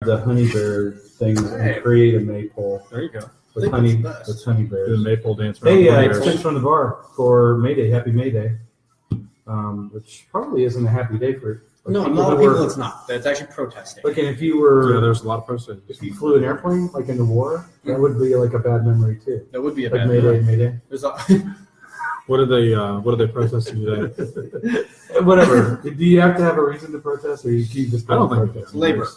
the honey bear things and create a maypole. There you go. With honey bears. The maypole dance. Hey, it's Vince from the bar for May Day. Happy May Day. Which probably isn't a happy day for. No, a lot of people it's not. That's actually protesting. Like, and if you were, there's a lot of protesting. If you flew an airplane, like in the war, that would be like a bad memory too. That would be a like bad memory. May Day. What are they protesting today? Whatever. Do you have to have a reason to protest, or you just? I don't think protest. Labor.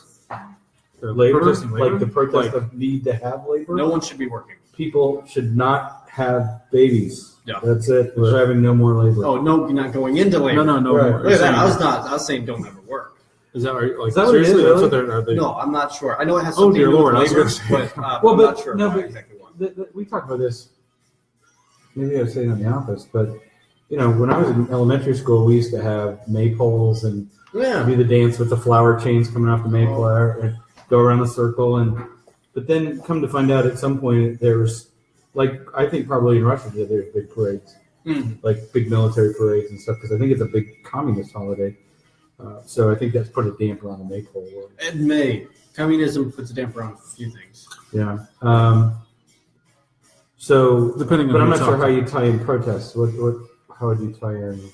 Labor, like the protest of need to have labor. No one should be working. People should not have babies. Yeah. That's it. We're having no more labor. Oh no, you're not going into labor. No. Right. Look at that. I was saying don't ever work. Is that right? Like, is that seriously? That's what are they? No, I'm not sure. I know it has something to do with labor, but I'm not sure exactly what. We talked about this. Maybe I was saying in the office, but when I was in elementary school, we used to have maypoles and do the dance with the flower chains coming off the maypole and go around the circle. But then come to find out, at some point there's, like, I think probably in Russia there's big parades, like big military parades and stuff, because I think it's a big communist holiday. So I think that's put a damper on the maypole world. It may. Communism puts a damper on a few things. Yeah. So depending on, but I'm not sure how you tie in protests. How would you tie in?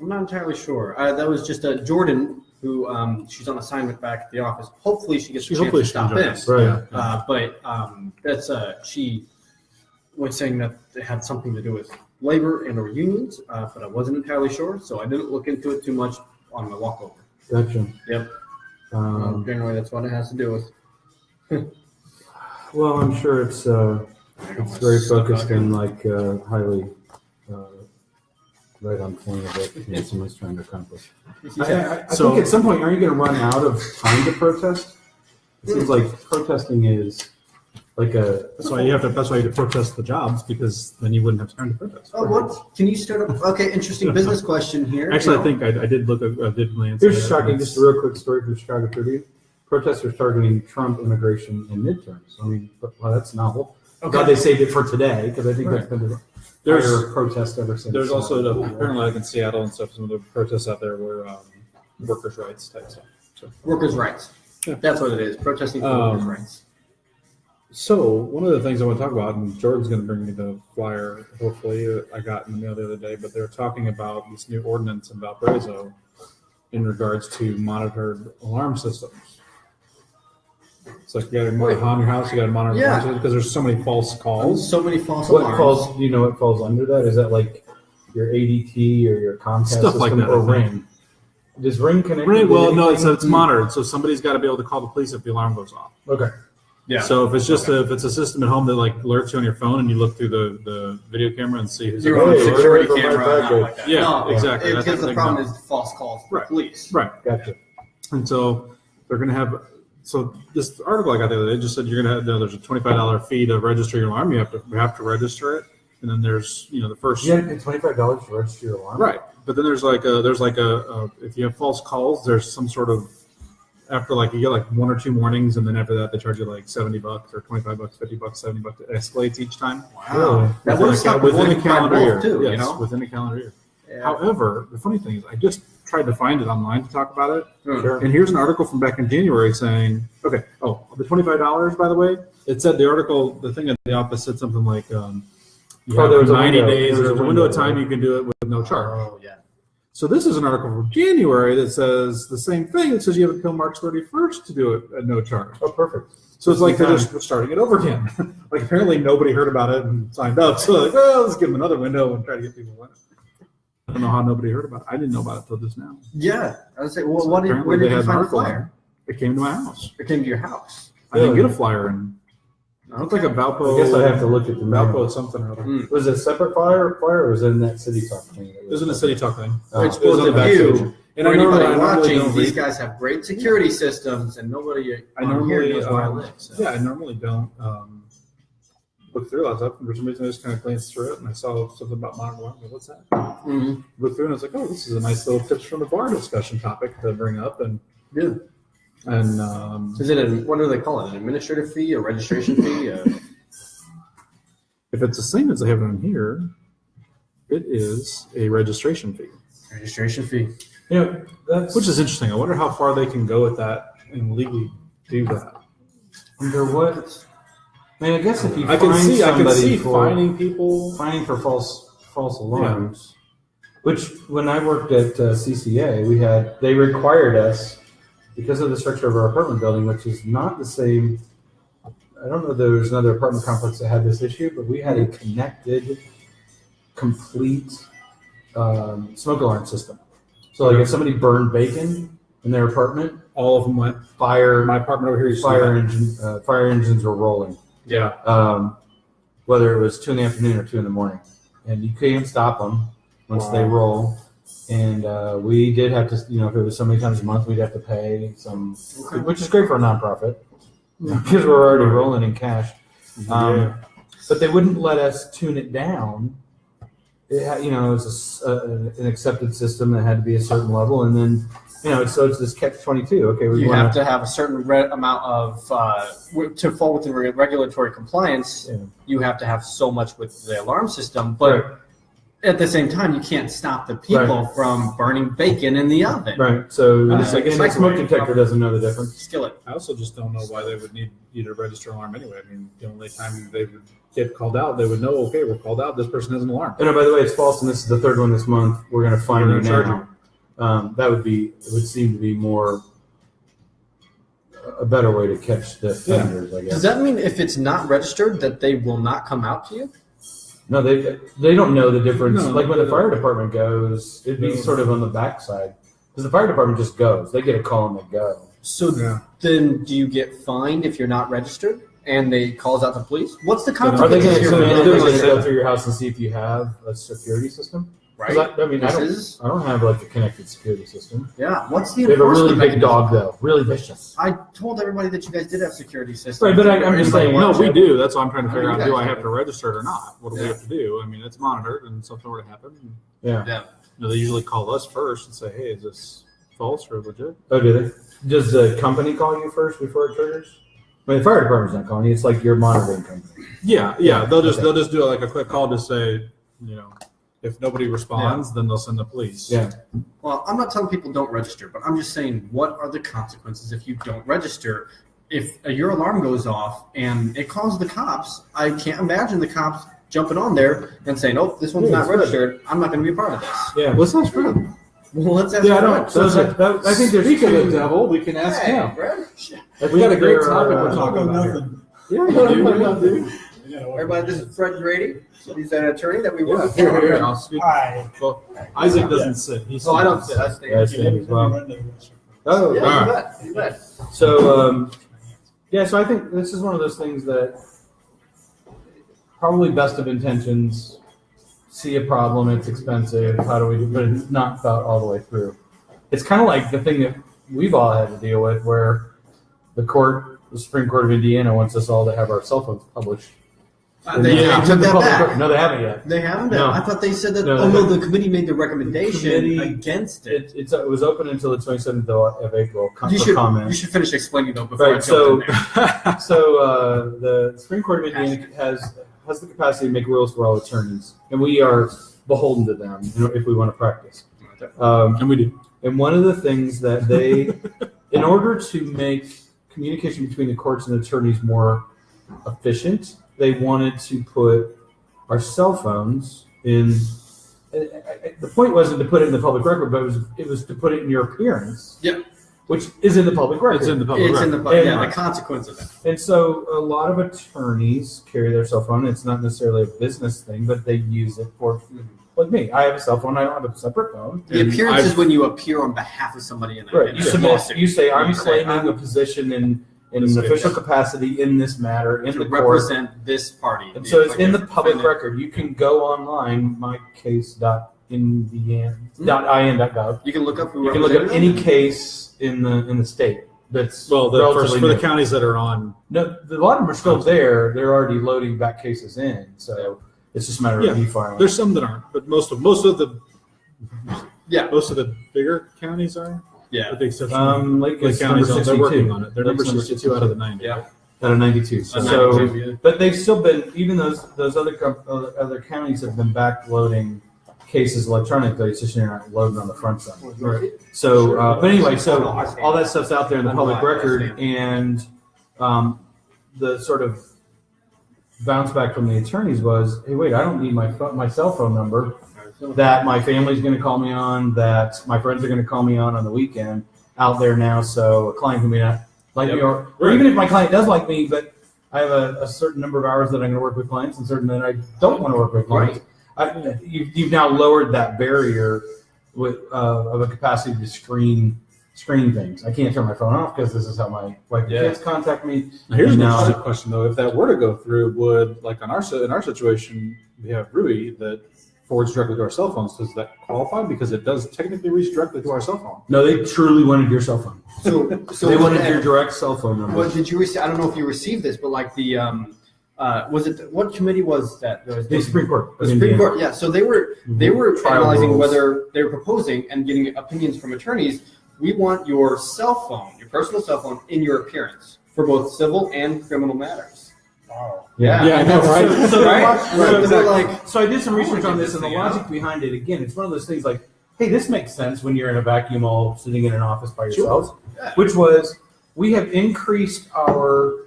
I'm not entirely sure. That was just Jordan, who she's on assignment back at the office. Hopefully she gets a chance to stop in. Right. But that's she was saying that it had something to do with labor and or unions, but I wasn't entirely sure, so I didn't look into it too much on my walkover. Gotcha. Yep. Generally, that's what it has to do with. Well, I'm sure it's very focused and like highly right on point of what someone's trying to accomplish. I think at some point, are you going to run out of time to protest? It seems like protesting is like a. That's why you have to protest the jobs, because then you wouldn't have time to protest. Oh, what? Can you start up? Okay, interesting business question here. Actually, I think I did glance. Here's shocking. Just a real quick story from Chicago Tribune. Protesters targeting Trump immigration in midterms. I mean, well, that's novel. Okay. Glad they saved it for today, because I think that's been a protest ever since. There's also apparently, like in Seattle and stuff, some of the protests out there were workers' rights type stuff. So. Workers' rights. Yeah. That's what it is. Protesting for workers' rights. So one of the things I want to talk about, and Jordan's going to bring me the flyer, hopefully, I got in the mail the other day, but they're talking about this new ordinance in Valparaiso in regards to monitored alarm systems. It's like you got to monitor on your house, you got to monitor alarm systems, because there's so many false calls. So many false alarms. Do you know what falls under that? Is that like your ADT or your Comcast stuff system like that, or Ring? Does Ring connect? Well, no, it's monitored, so somebody's got to be able to call the police if the alarm goes off. Okay. Yeah. So if it's just if it's a system at home that like alerts you on your phone and you look through the video camera and see who's your own security camera, like that. Yeah, no, exactly. Because the problem is the false calls to the police. Right. Gotcha. And so they're going to have. So this article I got the other day just said you're going to have there's a $25 fee to register your alarm. You have to register it, and then there's the first. Yeah, $25 to register your alarm. Right, but then there's like a if you have false calls, there's some sort of. After you get like one or two warnings, and then after that they charge you like $70 or $25, $50, $70. It escalates each time. Wow, that works out within a calendar year too. Yes, within a calendar year. Yeah. However, the funny thing is, I just tried to find it online to talk about it. Sure. And here's an article from back in January saying, okay, the $25, by the way, it said the thing at the office said something like, you have 90 days. There's a window of time you can do it with no charge. Oh yeah. So this is an article from January that says the same thing. It says you have until March 31st to do it at no charge. Oh, perfect. So it's like they're just starting it over again. Like apparently nobody heard about it and signed up. So like, let's give them another window and try to get people in. I don't know how nobody heard about it. I didn't know about it until just now. Yeah. I was saying, well, where did you find the flyer? It came to my house. It came to your house. I didn't get a flyer, and it looked like a Valpo. I guess I have to look at the Valpo something or other. Was it a separate flyer, or was it in that City Talk thing? It was in the City Talk thing. Which was the view. And for anybody watching, these guys have great security systems, and nobody here knows where I live. So. Yeah, I normally don't look through all that stuff. And for some reason, I just kind of glanced through it, and I saw something about modern alarm. What's that? Mm-hmm. Looked through, and I was like, oh, this is a nice little tips from the bar discussion topic to bring up. And yeah. And is it what do they call it? An administrative fee, a registration fee? If it's the same as they have it on here, it is a registration fee. Registration fee. Yeah, which is interesting. I wonder how far they can go with that and legally do that? Under what? I mean, I guess if you I can see for finding people for false alarms, which when I worked at CCA, they required us, because of the structure of our apartment building, which is not the same. I don't know if there was another apartment complex that had this issue, but we had a connected, complete smoke alarm system. So like if somebody burned bacon in their apartment, all of them went fire. My apartment over here, fire engines were rolling. Yeah. Whether it was 2 PM or 2 AM, and you can't stop them once they roll. And we did have to, if it was so many times a month, we'd have to pay some, which is great for a nonprofit because we're already rolling in cash. But they wouldn't let us tune it down. It was an accepted system that had to be a certain level, and then so it's this catch-22. Okay, you have to have a certain amount of to fall within regulatory compliance. Yeah. You have to have so much with the alarm system, but at the same time, you can't stop the people from burning bacon in the oven. Right. So the smoke detector doesn't know the difference. Skillet. I also just don't know why they would need you to register an alarm anyway. I mean, the only time they would get called out, they would know, okay, we're called out. This person has an alarm. And by the way, it's false, and this is the third one this month. We're going to fine you now. It would seem to be a better way to catch the offenders, I guess. Does that mean if it's not registered that they will not come out to you? No, they don't know the difference. Like when the fire department goes, it'd be sort of on the backside. Because the fire department just goes. They get a call and they go. So then do you get fined if you're not registered and they calls out the police? What's the consequence? Are they going to go through your house and see if you have a security system? Right. I don't have like a connected security system. Yeah. What's the They have a really enforcement big dog though, really vicious. I told everybody that you guys did have security systems. Right, but I'm just saying. No, we do. That's why I'm trying to figure out: do I have to register it or not? What do we have to do? I mean, it's monitored, and something were to happen. Yeah. They usually call us first and say, "Hey, is this false or legit?" Oh, do they? Does the company call you first before it triggers? I mean, the fire department's not calling you. It's like your monitoring company. Yeah. They'll just do like a quick call to say, if nobody responds, then they'll send the police. Yeah. Well, I'm not telling people don't register, but I'm just saying, what are the consequences if you don't register? If your alarm goes off and it calls the cops, I can't imagine the cops jumping on there and saying, "Oh, this one's not registered. I'm not going to be a part of this." Yeah. What's that from? Well, let's ask. Yeah, I don't. So I think there's speaking of the devil, we can ask him. We got a great topic we're talking about here. Yeah, dude. Everybody, this is Fred Grady. He's an attorney that we work with. Here, I'll speak. Well, Isaac doesn't sit. I don't sit. I stand. I stand as well. Oh, yeah, you bet. So, so I think this is one of those things that probably best of intentions, see a problem, it's expensive, how do we do, but it's not thought all the way through. It's kind of like the thing that we've all had to deal with where the Supreme Court of Indiana wants us all to have our cell phones published. They took that back. No, they haven't yet. They haven't? No. I thought they said that, the committee made the recommendation against it. It was open until the 27th of April for comment. You should finish explaining, though, before I jump in there. So the Supreme Court of Indiana has the capacity to make rules for all attorneys, and we are beholden to them if we want to practice. And we do. And one of the things that they, in order to make communication between the courts and attorneys more efficient, they wanted to put our cell phones in. The point wasn't to put it in the public record, but it was to put it in your appearance. Yep. Which is in the public record. It's in the public record. The consequence of that. And so a lot of attorneys carry their cell phone. It's not necessarily a business thing, but they use it for, like me. I have a cell phone. I don't have a separate phone. The appearance is when you appear on behalf of somebody in a right. lawsuit. You say, I'm claiming a position in an official capacity in this matter in the court. Represent this party. And so it's in the public record. You can go online, mycase.in.gov. You can look up any case in the state. That's for the counties that are on. No, a lot of them are still there. They're already loading back cases in. So it's just a matter of e-filing. There's some that aren't, but most of the bigger counties are. Yeah. With the exception Lake counties, they're working on it. They're number 62 out of the 90. Yeah. Out of 92. But they've still been, even those other counties have been backloading case is electronic, though. It's just you're not loading on the front side. Right. So, but anyway, so all that stuff's out there in the public record, and the sort of bounce back from the attorneys was, hey, wait, I don't need my cell phone number that my family's going to call me on, that my friends are going to call me on the weekend out there now. So a client can be not like me, or even if my client does like me, but I have a certain number of hours that I'm going to work with clients and certain that I don't want to work with clients. You've now lowered that barrier with of a capacity to screen things. I can't turn my phone off because this is how my wife and kids contact me. Now, here's another question though: if that were to go through, would like in our situation, we have Ruby that forwards directly to our cell phones. Does that qualify? Because it does technically reach directly to our cell phone. No, they truly wanted your cell phone. So they wanted your direct cell phone number. What did you receive? I don't know if you received this, but like the was it what committee was that? The Supreme Court. The Supreme Court. Yeah. So they were analyzing whether they were proposing and getting opinions from attorneys. We want your cell phone, your personal cell phone, in your appearance for both civil and criminal matters. Wow. Yeah, I know, right? So I did some research on this, and the logic behind it, again, it's one of those things like, hey, this makes sense when you're in a vacuum all sitting in an office by yourself, which was, we have increased our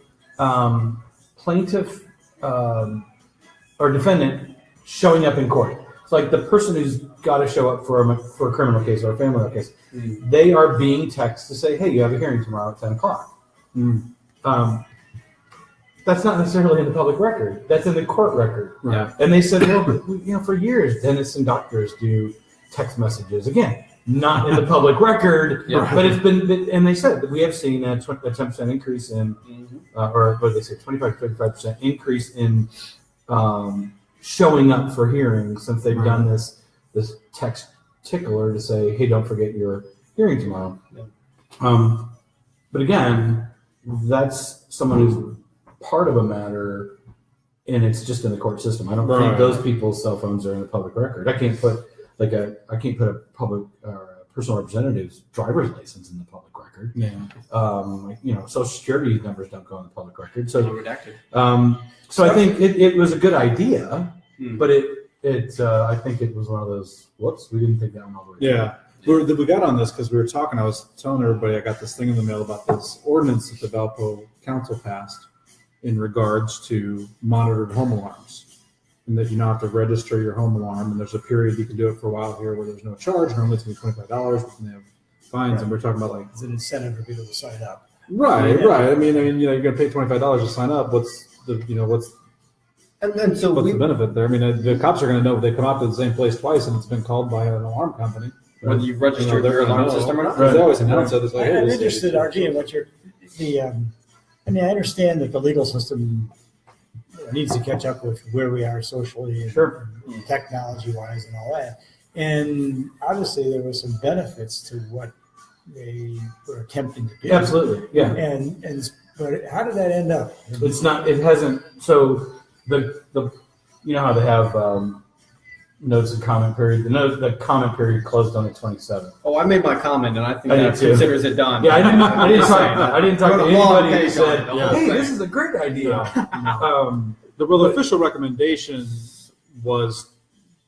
plaintiff or defendant showing up in court. It's like the person who's got to show up for a criminal case or a family law case, they are being texted to say, hey, you have a hearing tomorrow at 10 o'clock. That's not necessarily in the public record. That's in the court record. Right. And they said, well, for years, dentists and doctors do text messages. Again, not in the public record, but it's been, and they said that we have seen a 10% increase in, or what did they say, 25 to 35% increase in showing up for hearings since they've done this text tickler to say, hey, don't forget your hearing tomorrow. But again, that's someone who's part of a matter, and it's just in the court system. I don't think those people's cell phones are in the public record. I can't put a public personal representative's driver's license in the public record. Social security numbers don't go in the public record. So redacted. So I think it was a good idea, but I think it was one of those, whoops, we didn't think that one all the way through. Yeah. We got on this because we were talking. I was telling everybody I got this thing in the mail about this ordinance that the Valpo Council passed in regards to monitored home alarms, and that you now have to register your home alarm, and there's a period you can do it for a while here where there's no charge. Normally it's going to be $25, but then they have fines, and we're talking about like it's an incentive for people to sign up. Right. I mean, you're going to pay $25 to sign up. What's the benefit there? I mean, the cops are going to know if they come out to the same place twice and it's been called by an alarm company. Whether you've registered your alarm system or not. They always announce it. It's like, I'm interested, RG, in what I understand that the legal system needs to catch up with where we are socially and technology-wise and all that. And obviously there were some benefits to what they were attempting to do. Absolutely, yeah. But how did that end up? It's not. It hasn't. So the how they have notice and comment period. The comment period closed on the 27th. Oh, I made my comment, and I think that considers it done. Yeah, I didn't talk to anybody who said, "Hey, this is a great idea." The official recommendation was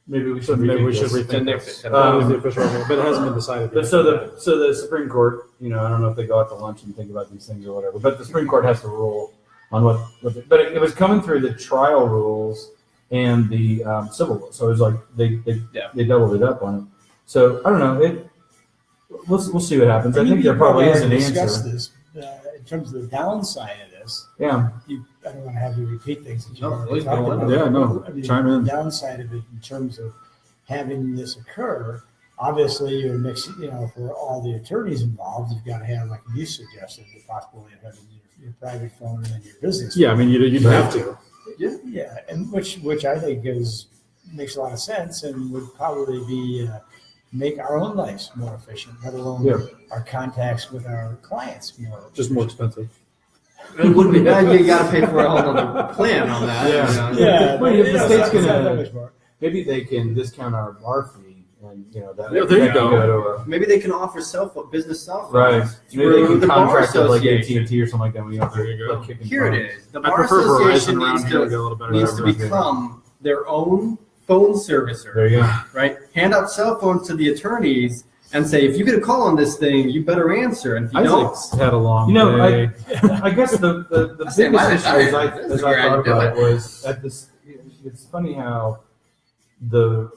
maybe we should rethink this. That was the official recommendation, but it hasn't been decided yet. But so the Supreme Court, I don't know if they go out to lunch and think about these things or whatever, but the Supreme Court has to rule on but it was coming through the trial rules and the civil rules. So it was like they doubled it up on it. So I don't know. We'll see what happens. I think there probably is an answer. This, in terms of the downside of this. Yeah. I don't want to have you repeat things that you already talked about. Yeah, no. Chime in. The downside of it in terms of having this occur, obviously you're mixing, for all the attorneys involved, you've got to have, like you suggested, the possibility of having your private phone and then your business phone. Yeah, I mean, you'd have to. Yeah, and which I think makes a lot of sense and would probably be make our own lives more efficient, let alone our contacts with our clients more efficient. Just more expensive. It would be. You got to pay for a whole other plan on that. Yeah. Well, if the state's gonna, maybe they can discount our bar fee, and that. Yeah, there you go. Maybe they can offer business cell phones. Right. Maybe they can contract with like AT&T or something like that. Here it is. The I bar prefer association Verizon around here. needs to become their own phone servicer. There you go. Right? Hand out cell phones to the attorneys and say, if you get a call on this thing, you better answer. And if you don't, had a long day. I guess the biggest issue as I thought about it was at this. It's funny how the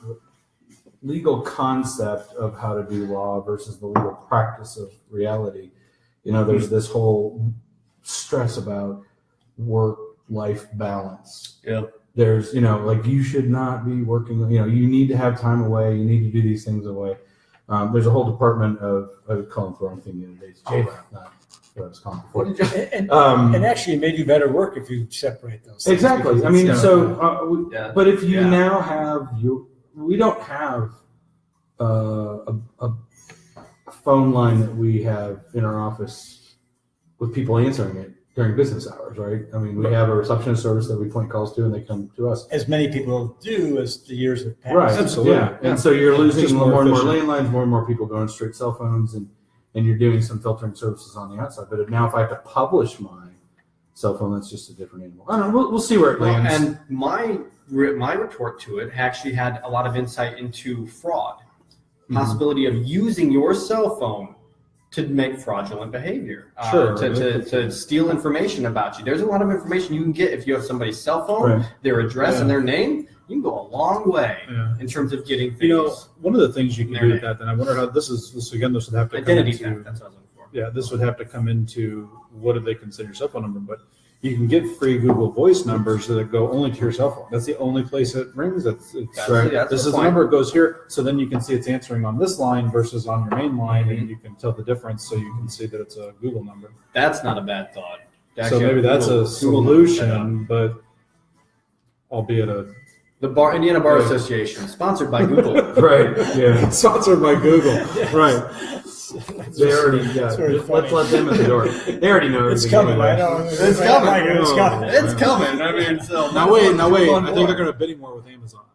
legal concept of how to do law versus the legal practice of reality. There's this whole stress about work-life balance. Yeah. There's, you should not be working, you need to have time away. You need to do these things away. There's a whole department of, I would call them the wrong thing the other day. It's JLab, not what I was calling before. And actually, it may do better work if you separate those things. Exactly. I mean, but if you now have, we don't have a phone line that we have in our office with people answering it during business hours, right? I mean, we have a receptionist service that we point calls to, and they come to us. As many people do as the years have passed. Right, absolutely. Yeah. And so you're losing more and more landlines, more and more people going straight cell phones, and you're doing some filtering services on the outside. But now if I have to publish my cell phone, that's just a different animal. I don't know. We'll see where it lands. And my retort to it actually had a lot of insight into fraud. Possibility of using your cell phone to make fraudulent behavior, to steal information about you. There's a lot of information you can get if you have somebody's cell phone, their address, and their name. You can go a long way in terms of getting things. One of the things you can do with that, then I wonder how this would have to identity theft. That's what I was looking for. Yeah, this would have to come into what do they consider your cell phone number, but you can get free Google Voice numbers that go only to your cell phone. That's the only place it rings. This is the number. It goes here, so then you can see it's answering on this line versus on your main line, and you can tell the difference. So you can see that it's a Google number. That's not a bad thought. So maybe that's a solution, but albeit the Indiana Bar Association, sponsored by Google. Right. Yeah. Sponsored by Google. Right. They already, let's let them in the door. They already know it's coming. Anyway. I know. It's coming. It's coming. I mean, so now wait. I think they're going to bidding war with Amazon.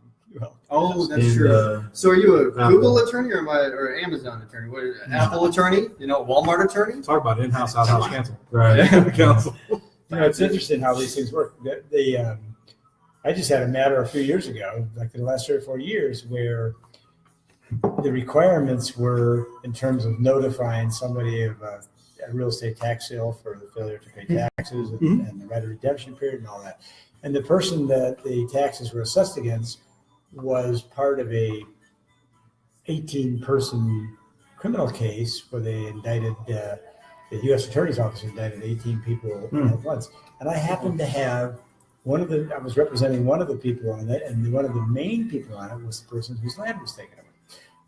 Oh, that's true. So are you a Google attorney or Amazon attorney? What, Apple attorney? Walmart attorney? Talk about in-house, out-house, cancel. Right. Cancel. It's interesting how these things work. I just had a matter a few years ago, like the last 3 or 4 years, where the requirements were in terms of notifying somebody of a real estate tax sale for the failure to pay taxes and the right of redemption period and all that. And the person that the taxes were assessed against was part of a 18-person criminal case where they indicted, the U.S. Attorney's Office indicted 18 people at once. And I happened to have I was representing one of the people on it, and one of the main people on it was the person whose land was taken away.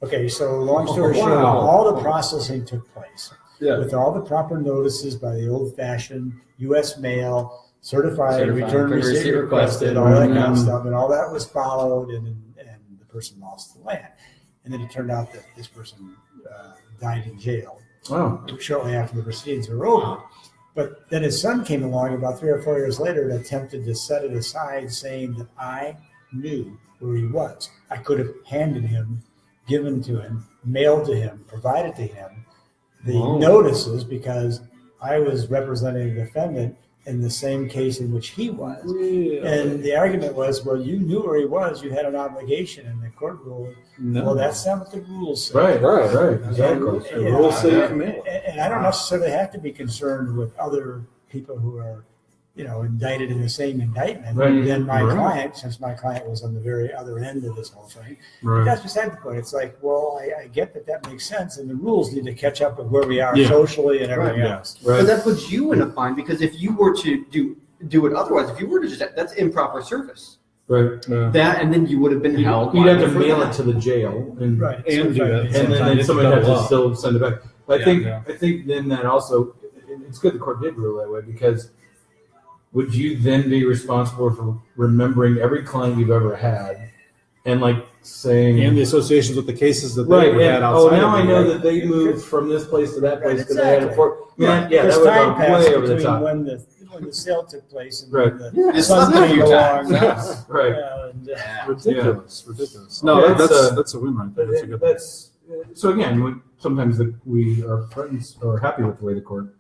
Okay, so long story short, all the processing took place with all the proper notices by the old-fashioned U.S. mail, certified return receipt requested, all that kind of stuff, and all that was followed, and the person lost the land. And then it turned out that this person died in jail shortly after the proceedings were over. But then his son came along about 3 or 4 years later and attempted to set it aside, saying that I knew where he was. I could have handed him, given to him, mailed to him, provided to him the notices because I was representing the defendant in the same case in which he was. Yeah. And the argument was, well, you knew where he was, you had an obligation, and the court ruled, well, that's not what the rules say. Right. Exactly. The rules say you can mail. And I don't necessarily have to be concerned with other people who are, indicted in the same indictment than my client, since my client was on the very other end of this whole thing. That's beside the point. It's like, well, I get that makes sense, and the rules need to catch up with where we are socially and everything else. But that puts you in a bind, because if you were to do it otherher, if you were to that's improper service. Right. That, and then you would have been held. You'd have to mail it to the jail, and then somebody had to still send it back. But I think then that also, it's good the court did rule that way, because would you then be responsible for remembering every client you've ever had, and saying, and the associations with the cases that they had outside? Now I know that they moved from this place to that place because they had a court. That would have gone way over the top. When the sale took place and the son came along. Ridiculous. No, that's a win right there. That's a good thing. So again, sometimes we are friends or happy with the way the court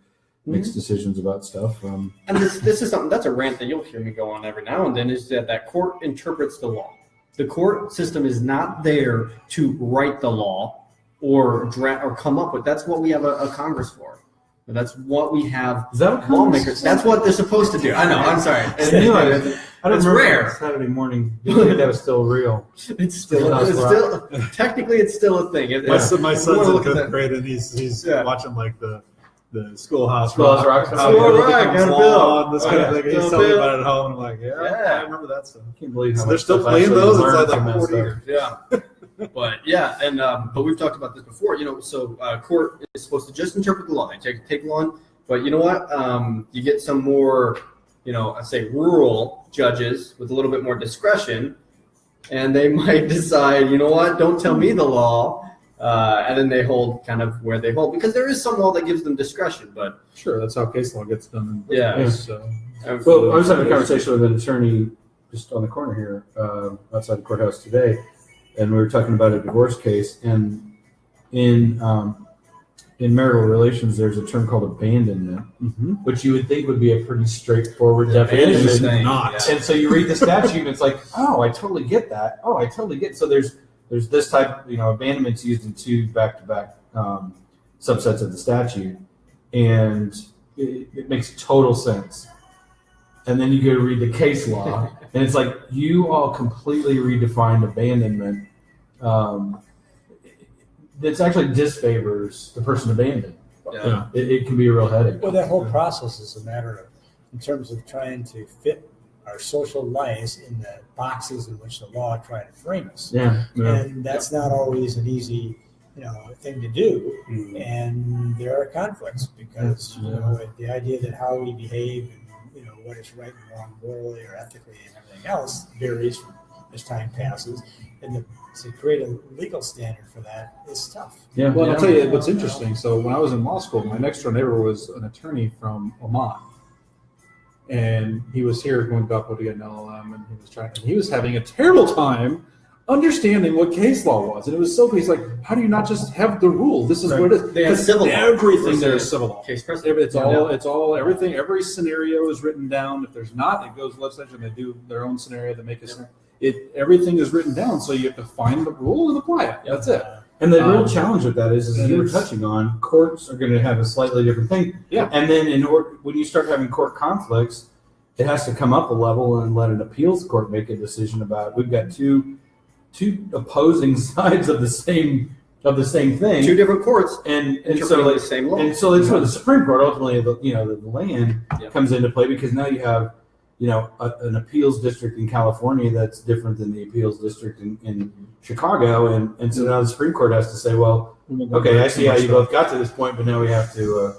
makes decisions about stuff. And this is something, that's a rant that you'll hear me go on every now and then, is that court interprets the law. The court system is not there to write the law or come up with. That's what we have a Congress for. That's what we have. Is that what lawmakers? That's what they're supposed to do. I know. I'm sorry. I don't remember rare. Saturday morning. That was still real. It's still technically it's still a thing. My son's in fifth grade and he's watching like the Schoolhouse Rock. This kind of thing. He's telling me about it at home. And I'm like, I remember that stuff. I can't believe how they're still playing those inside like 40 years. Yeah. But we've talked about this before. So court is supposed to just interpret the law. They take law, but you know what? You get some more, I say rural judges with a little bit more discretion, and they might decide, you know what? Don't tell me the law. And then they hold kind of where they hold, because there is some law that gives them discretion. But sure, that's how case law gets done. So. Well, I was having a conversation with an attorney just on the corner here outside the courthouse today, and we were talking about a divorce case. And in marital relations, there's a term called abandonment, which you would think would be a pretty straightforward definition. It's not. And so you read the statute, and it's like, oh, I totally get that. Oh, I totally get it. So there's this type, abandonment's used in 2 back-to-back subsets of the statute, and it makes total sense. And then you go to read the case law, and it's like you all completely redefined abandonment. That actually disfavors the person abandoned. Yeah. It can be a real headache. Well, that whole process is a matter of, in terms of trying to fit our social lives in the boxes in which the law tried to frame us. And that's not always an easy, thing to do. And there are conflicts because, the idea that how we behave and, what is right and wrong morally or ethically and everything else varies as time passes. And to create a legal standard for that is tough. Yeah. Well, I'll tell you what's interesting. So when I was in law school, my next door neighbor was an attorney from Oman. And he was here going to Gulfport to get an LLM, and he was having a terrible time understanding what case law was. And it was so good. He's like, how do you not just have the rule? This is what it is. They have civil law. Everything there is civil law. Case precedent. It's all everything. Every scenario is written down. If there's not, it goes to the legislature and they do their own scenario. They make everything is written down. So you have to find the rule and apply it. That's it. And the real challenge with that is you were touching on, courts are going to have a slightly different thing. Yeah. And then when you start having court conflicts, it has to come up a level and let an appeals court make a decision about it. We've got two opposing sides of the same thing. 2 different courts and so the same law. And so that's where the Supreme Court ultimately, the land comes into play, because now you have an appeals district in California that's different than the appeals district in Chicago, and so now the Supreme Court has to say, well, okay, I see how you both got to this point, but now we have to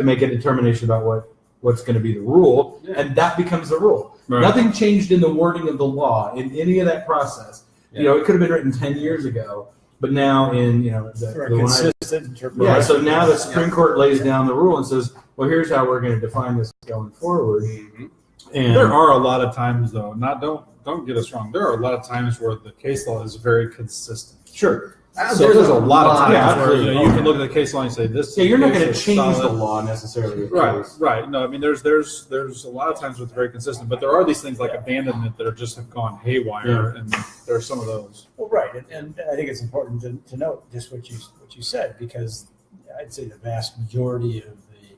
make a determination about what's going to be the rule, and that becomes the rule. Right. Nothing changed in the wording of the law in any of that process. It could have been written 10 years ago, but now in consistent interpretation. Yeah, so now the Supreme Court lays down the rule and says, well, here's how we're going to define this going forward. And there are a lot of times, though. Don't get us wrong. There are a lot of times where the case law is very consistent. Sure. So there's a lot of times where you can look at the case law and say this. Yeah, you're not going to change the law necessarily. Right. No, I mean there's a lot of times where it's very consistent, but there are these things like abandonment that just have gone haywire, and there are some of those. Well, right, and I think it's important to note just what you said, because I'd say the vast majority of the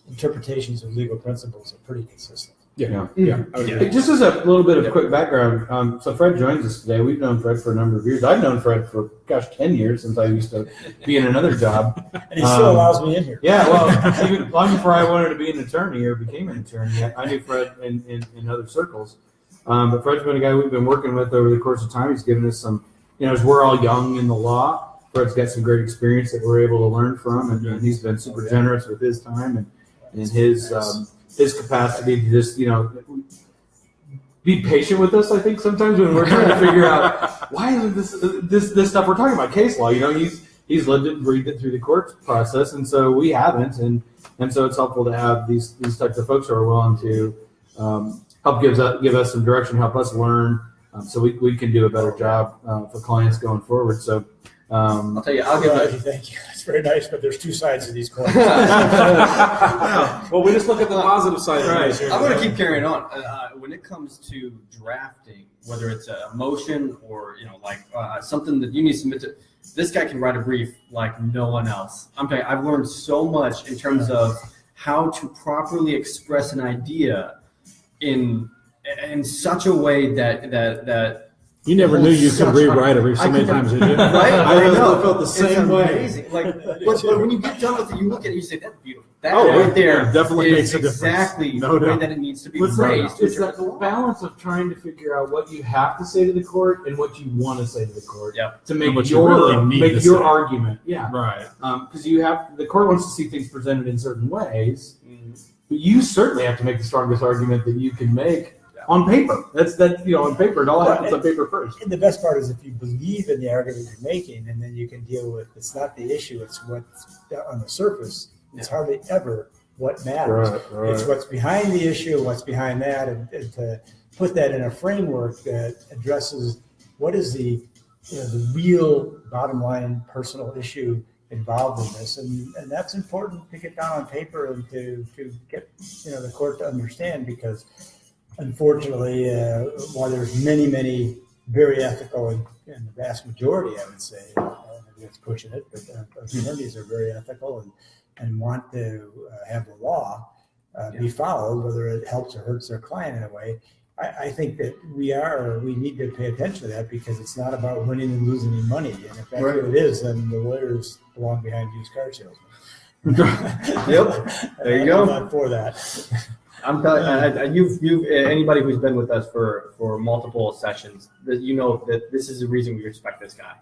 interpretations of legal principles are pretty consistent. Yeah. Just as a little bit of quick background, so Fred joins us today. We've known Fred for a number of years. I've known Fred for 10 years since I used to be in another job. And he still allows me in here. Yeah, well, even long before I wanted to be an attorney or became an attorney, I knew Fred in other circles. But Fred's been a guy we've been working with over the course of time. He's given us some, as we're all young in the law, Fred's got some great experience that we're able to learn from, and he's been super generous with his time and his capacity to just, be patient with us. I think sometimes when we're trying to figure out why isn't this stuff we're talking about case law, he's lived it and breathed it through the court process, and so we haven't, and so it's helpful to have these types of folks who are willing to help give us some direction, help us learn, so we can do a better job for clients going forward. So I'll tell you, I'll give it. Thank you. That's very nice, but there's two sides to these coins. Well, we just look at the positive side. Right. I'm going to keep carrying on. When it comes to drafting, whether it's a motion or something that you need to submit to, this guy can write a brief like no one else. I'm telling you, I've learned so much in terms of how to properly express an idea in such a way that. You never knew you could rewrite a brief so many times, did you? Right? I felt the same way. Amazing. But when you get done with it, you look at it, you say, "That's beautiful." That right there definitely makes a difference. Exactly the way that it needs to be raised. It's that balance of trying to figure out what you have to say to the court and what you want to say to the court to make your argument. Yeah, right. Because the court wants to see things presented in certain ways, but you certainly have to make the strongest argument that you can make. On paper, on paper, it all happens on paper first. And the best part is if you believe in the argument you're making, and then you can deal with it's not the issue; it's what's on the surface. It's hardly ever what matters. Right. It's what's behind the issue, what's behind that, and to put that in a framework that addresses what is the real bottom line personal issue involved in this, and that's important to get down on paper and to get the court to understand because. Unfortunately, while there's many very ethical and the vast majority, I would say, maybe that's pushing it, but attorneys are very ethical and want to have the law be followed, whether it helps or hurts their client in a way. I think that we need to pay attention to that because it's not about winning and losing any money. And if that's what it is, then the lawyers belong behind used car salesmen. Yep. There you go. I'm not for that. I'm telling you, anybody who's been with us for multiple sessions, that that this is the reason we respect this guy.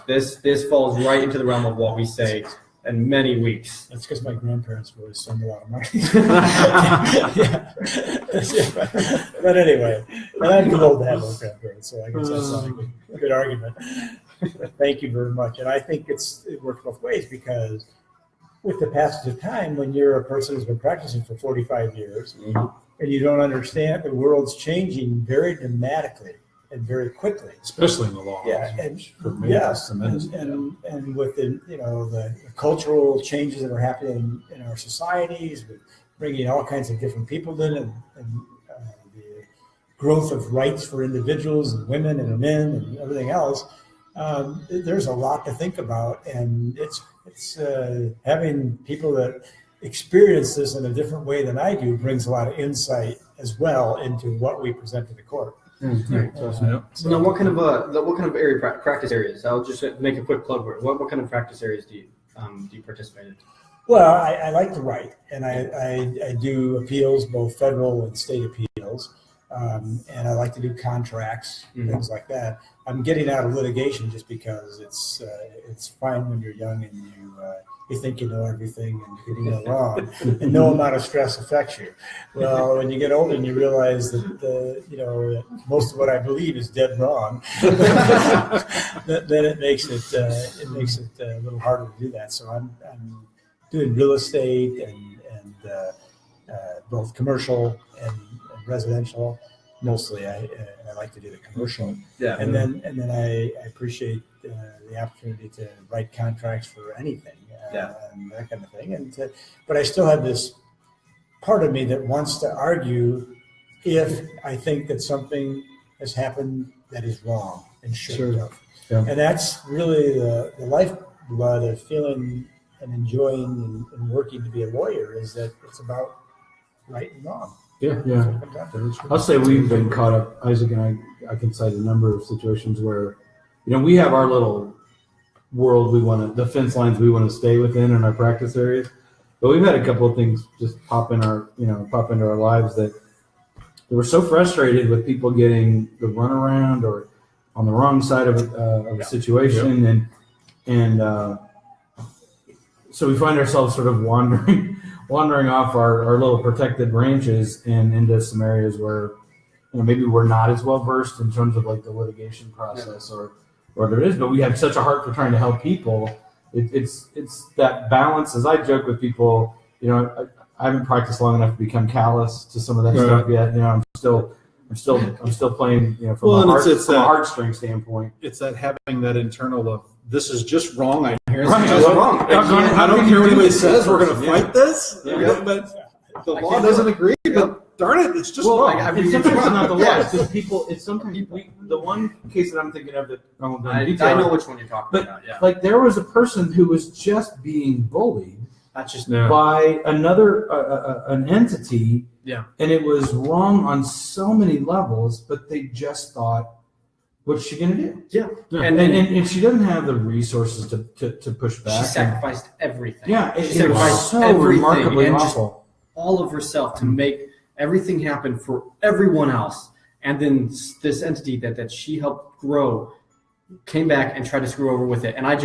This falls right into the realm of what we say in many weeks. That's because my grandparents really spend a lot of money. But anyway, and I'm too old to have those grandparents, so I guess that's not a good argument. Thank you very much, and I think it works both ways because. With the passage of time, when you're a person who's been practicing for 45 years and you don't understand the world's changing very dramatically and very quickly, especially in the law. Yeah, and with the cultural changes that are happening in our societies, with bringing all kinds of different people in, and the growth of rights for individuals and women and men and everything else. There's a lot to think about, and it's having people that experience this in a different way than I do brings a lot of insight as well into what we present to the court. So now, what kind of practice areas? I'll just make a quick plug for it. What kind of practice areas do you participate in? Well, I like to write, and I do appeals, both federal and state appeals. And I like to do contracts, things like that. I'm getting out of litigation just because it's fine when you're young and you think you know everything and you can do no wrong, and no amount of stress affects you. Well, when you get older and you realize that most of what I believe is dead wrong, then it makes it a little harder to do that. So I'm doing real estate and both commercial and residential. Mostly, I like to do the commercial. Yeah, and then I appreciate the opportunity to write contracts for anything, and that kind of thing. But I still have this part of me that wants to argue if I think that something has happened that is wrong and shouldn't have. Yeah. And that's really the lifeblood of feeling and enjoying and working to be a lawyer, is that it's about right and wrong. Yeah. I'll say we've been caught up, Isaac and I can cite a number of situations where, we have our little world the fence lines we want to stay within in our practice areas. But we've had a couple of things just pop into our lives that we're so frustrated with people getting the runaround or on the wrong side of a situation. And so we find ourselves sort of wandering off our little protected ranches and into some areas where maybe we're not as well versed in terms of like the litigation process or whatever it is, but we have such a heart for trying to help people. It's that balance. As I joke with people, I haven't practiced long enough to become callous to some of that stuff yet. I'm still playing from a heartstring standpoint. It's that having that internal of this is just wrong. I hear it's just wrong. I don't care what anybody says. We're going to fight this, but the law doesn't agree. But darn it, it's just wrong. It's sometimes not the law. It's just people. It's sometimes the one case that I'm thinking of that I won't go into detail. I know which one you're talking about. Yeah. Like there was a person who was just being bullied. That's just by another an entity. Yeah. And it was wrong on so many levels, but they just thought, what's she going to do? Yeah. And she doesn't have the resources to push back. She sacrificed everything. Yeah. She sacrificed so everything remarkably and awful. All of herself to make everything happen for everyone else. And then this entity that she helped grow came back and tried to screw over with it. And I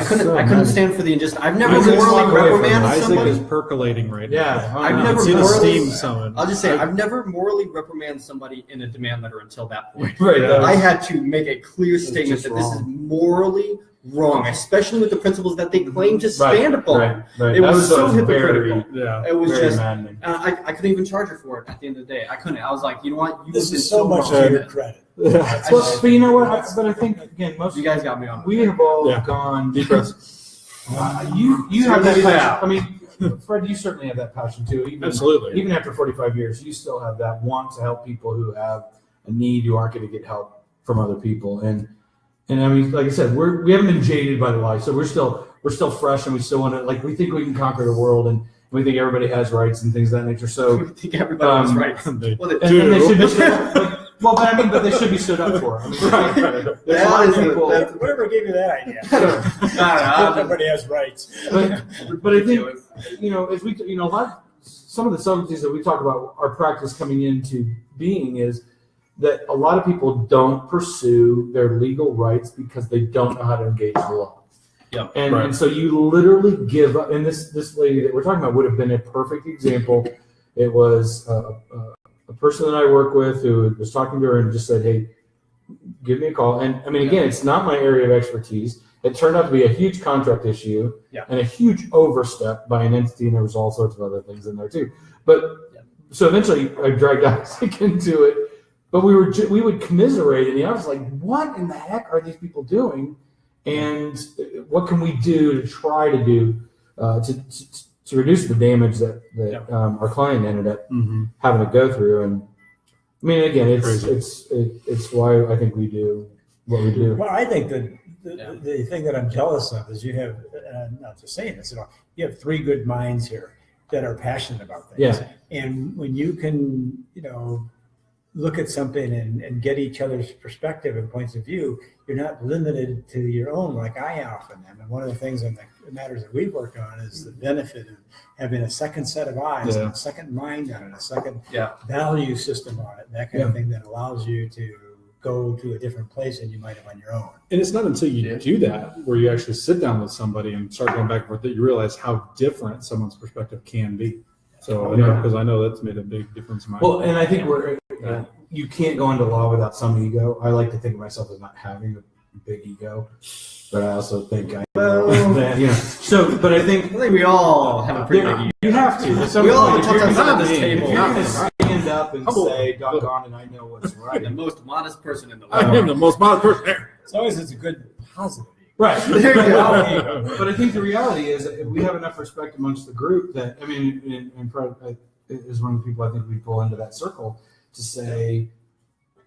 couldn't stand for the injustice. I've never morally reprimanded somebody. Isaac is percolating right now. Yeah, I've never see the morally. steam summon. I'll just say I've never morally reprimanded somebody in a demand letter until that point. Right. I had to make a clear statement that this is morally wrong, especially with the principles that they claim to stand upon. Right. It was so hypocritical. Yeah. It was just. maddening. I couldn't even charge her for it at the end of the day. I couldn't. I was like, you know what? This is so much to your credit. But you know what? But I think again, most you guys got me on. We have all gone deep breaths. You have that passion. I mean, Fred, you certainly have that passion too. Absolutely. Even after 45 years, you still have that want to help people who have a need, who aren't going to get help from other people. And I mean, like I said, we haven't been jaded by the life, so we're still fresh, and we still want to we think we can conquer the world, and we think everybody has rights and things of that nature. So we think everybody has rights. Well, they should be. But they should be stood up for. I mean, there's a lot of people. Whatever gave you that idea? Everybody has rights. But I think as we some of the subtleties that we talk about our practice coming into being is that a lot of people don't pursue their legal rights because they don't know how to engage the law. Yeah. And so you literally give up. And this lady that we're talking about would have been a perfect example. It was a person that I work with who was talking to her and just said, hey, give me a call. And I mean, again, it's not my area of expertise. It turned out to be a huge contract issue and a huge overstep by an entity, and there was all sorts of other things in there too. But so eventually I dragged Isaac into it, but we would commiserate in the office, like, what in the heck are these people doing? And what can we do to try to do to reduce the damage that our client ended up having to go through? And I mean, again, it's why I think we do what we do. Well, I think that the thing that I'm jealous of is you have, not just saying this at all, you have three good minds here that are passionate about things. Yeah. And when you can, look at something and get each other's perspective and points of view, you're not limited to your own like I often am. And one of the things in the matters that we work on is the benefit of having a second set of eyes and a second mind on it, a second value system on it, that kind of thing that allows you to go to a different place than you might have on your own. And it's not until you do that where you actually sit down with somebody and start going back and forth that you realize how different someone's perspective can be. So, because I know that's made a big difference in my life. And I think you can't go into law without some ego. I like to think of myself as not having a big ego, but I also think but I think we all have a pretty big ego. You have to. We all talk at this table. If you're going to stand up and say, doggone and I know what's right. I'm the most modest person in the world. I am the most modest person there. As long as it's a good positive. Right. There you go. But I think the reality is that we have enough respect amongst the group that, I mean, and Fred is one of the people I think we pull into that circle to say,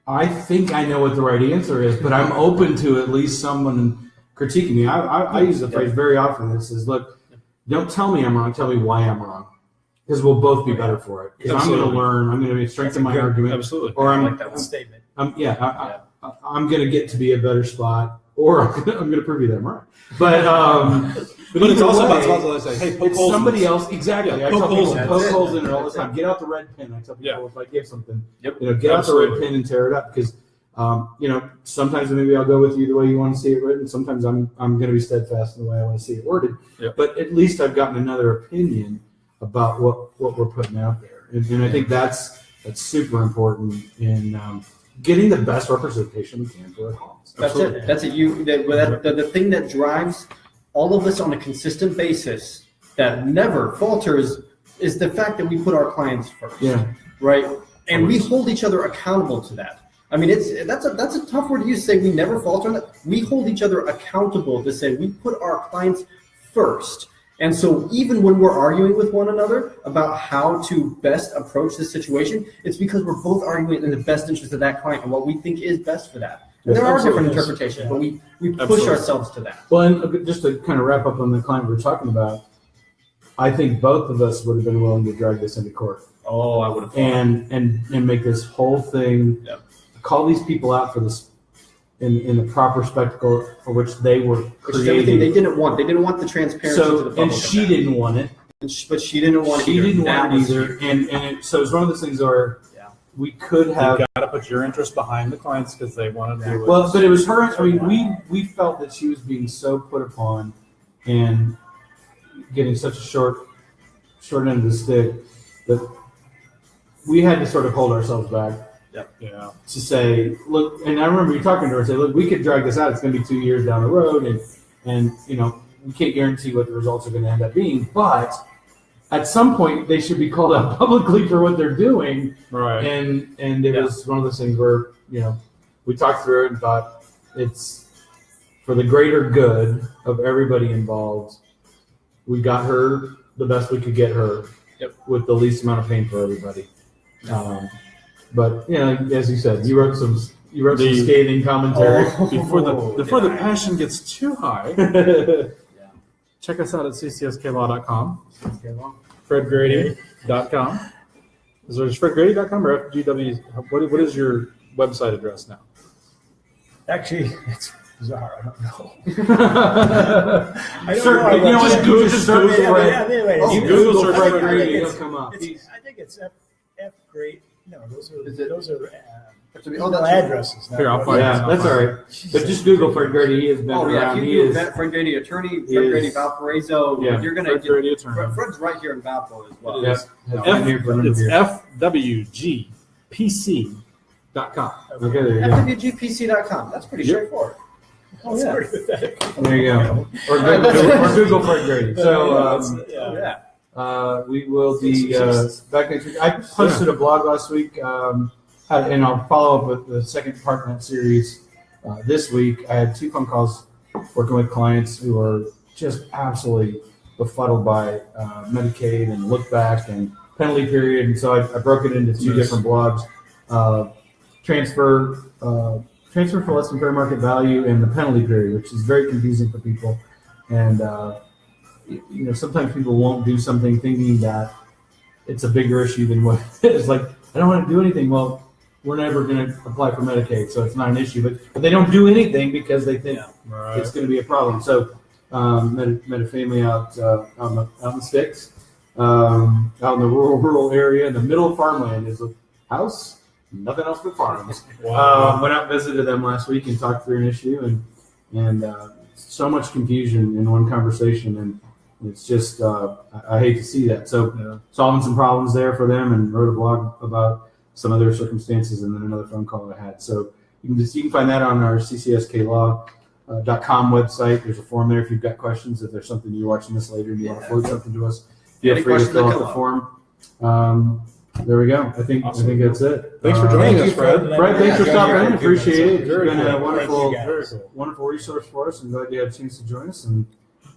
I think I know what the right answer is, but I'm open to at least someone critiquing me. I use the phrase very often that says, look, don't tell me I'm wrong, tell me why I'm wrong. Because we'll both be better for it. Because I'm going to learn, I'm going to strengthen my argument. Absolutely. Or I like that statement. I'm going to get to be a better spot. Or I'm going to prove you that I'm right. But it's also about saying, hey, poke holes somebody else. Exactly. I tell people poke holes in it all the time. It. Get out the red pen. I tell people if I give something, get Absolutely. out the red pen and tear it up. Because sometimes maybe I'll go with you the way you want to see it written. Sometimes I'm going to be steadfast in the way I want to see it worded. Yep. But at least I've gotten another opinion about what we're putting out there, and I think that's super important in getting the best representation we can for our clients. That's it. That's it. The thing that drives all of this on a consistent basis that never falters is the fact that we put our clients first. Yeah. Right. And we hold each other accountable to that. I mean, that's a tough word to use. Say we never falter on it. We hold each other accountable to say we put our clients first. And so even when we're arguing with one another about how to best approach this situation, it's because we're both arguing in the best interest of that client and what we think is best for that. And there are different interpretations, but we push ourselves to that. Well, and just to kind of wrap up on the client we're talking about, I think both of us would have been willing to drag this into court. Oh, I would have. And make this whole thing, call these people out for this in the proper spectacle for which they were creating. They didn't want. They didn't want the transparency to the public. And she didn't want it. But she didn't want it. She didn't want it either. And so it's one of those things where we could have. You got to put your interest behind the clients because they want to do it. Well, but it was her. I mean, we felt that she was being so put upon and getting such a short end of the stick that we had to sort of hold ourselves back. To say, look, and I remember you talking to her and say, look, we could drag this out. It's going to be 2 years down the road, and you know, we can't guarantee what the results are going to end up being. But at some point, they should be called out publicly for what they're doing. Right. And it was one of those things where, you know, we talked through it and thought it's for the greater good of everybody involved. We got her the best we could get her with the least amount of pain for everybody. But you know, as you said, you wrote some scathing commentary before the passion gets too high. Check us out at CCSKLaw.com, FredGrady.com. Is it FredGrady.com or FGW? What is your website address now? Actually, it's bizarre. I don't know. You know what? Google search for it. Anyway, Google search Fred Grady, it'll come up. I think it's F Grade. No, those are addresses. Here, I'll find it. Yeah, that's all right. But just Google Fred Grady. He has been around. He is Fred Grady attorney, Fred Grady Valparaiso. Yeah, you're gonna Fred Grady attorney. Fred's right here in Valpo as well. Yes. It's FWGPC.com. Okay, there you go. FWGPC.com. That's pretty straightforward. Oh, yeah. There you go. Or Google Fred Grady. So, we will be back next week. I posted a blog last week, and I'll follow up with the second part in that series this week. I had 2 phone calls working with clients who are just absolutely befuddled by Medicaid and look back and penalty period. And so I broke it into 2 different blogs: transfer for less than fair market value and the penalty period, which is very confusing for people. And you know, sometimes people won't do something thinking that it's a bigger issue than what it is. Like, I don't want to do anything. Well, we're never going to apply for Medicaid, so it's not an issue. But they don't do anything because they think it's going to be a problem. So, met a family out in the sticks, out in the rural area, in the middle of farmland. Is a house, nothing else but farms. Wow. Went out and visited them last week and talked through an issue, and so much confusion in one conversation, and it's just I hate to see that. So solving some problems there for them, and wrote a blog about some of their circumstances, and then another phone call I had. So you can find that on our CCSKLaw.com website. There's a form there if you've got questions. If there's something you're watching this later and you want to float something to us, feel free to fill out the form. There we go. I think that's it. Thanks for joining us, Fred. Fred, thanks for stopping in. Appreciate it. It's Very been a cool. wonderful resource for us. I'm glad you had a chance to join us, and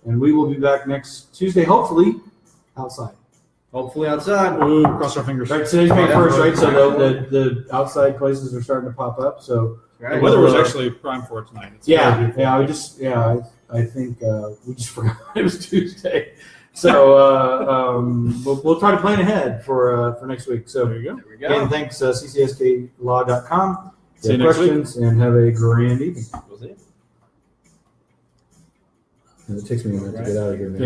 we will be back next Tuesday, hopefully outside. Ooh, cross our fingers. Right, today's May 1st, right? So the outside places are starting to pop up. So the weather was actually prime for it tonight. It's I think we just forgot it was Tuesday. So we'll try to plan ahead for next week. So there you go. Again, thanks CCSKLaw.com. See you next questions week. And have a grand evening. We'll see. It takes me a minute to get out of here, man.